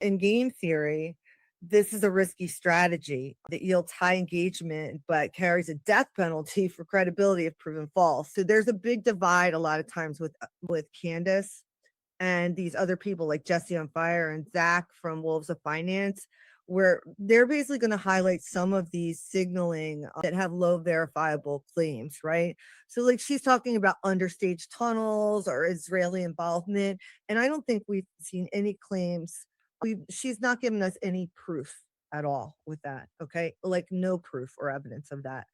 In game theory, this is a risky strategy that yields high engagement but carries a death penalty for credibility if proven false. So there's a big divide a lot of times with Candace and these other people like Jesse on Fire and Zach from Wolves of Finance, where they're basically going to highlight some of these signaling that have low verifiable claims, right? So, like, she's talking about understage tunnels or Israeli involvement. And I don't think we've seen any claims. She's not given us any proof at all with that. Okay. Like, no proof or evidence of that.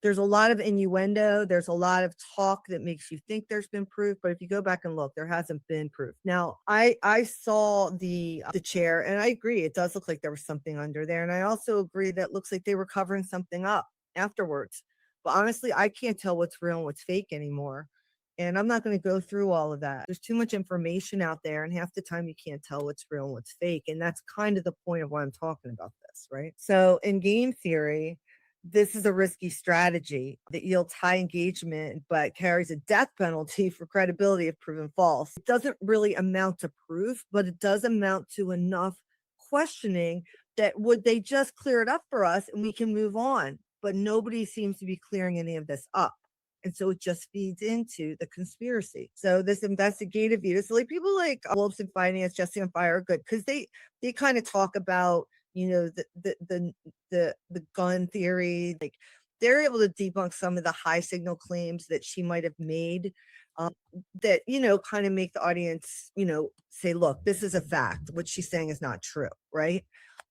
There's a lot of innuendo. There's a lot of talk that makes you think there's been proof, but if you go back and look, there hasn't been proof. Now, I saw the chair, and I agree, it does look like there was something under there, and I also agree that it looks like they were covering something up afterwards. But honestly, I can't tell what's real and what's fake anymore. And I'm not going to go through all of that. There's too much information out there, and half the time you can't tell what's real and what's fake. And that's kind of the point of why I'm talking about this, right? So, in game theory, this is a risky strategy that yields high engagement but carries a death penalty for credibility if proven false. It doesn't really amount to proof, but it does amount to enough questioning that would they just clear it up for us and we can move on. But nobody seems to be clearing any of this up. And so it just feeds into the conspiracy. So this investigative view, so like people like Wolves in Finance, Jesse on Fire are good because they kind of talk about, you know, the gun theory. Like, they're able to debunk some of the high signal claims that she might have made, um, that, you know, kind of make the audience, you know, say, look, this is a fact. What she's saying is not true, right?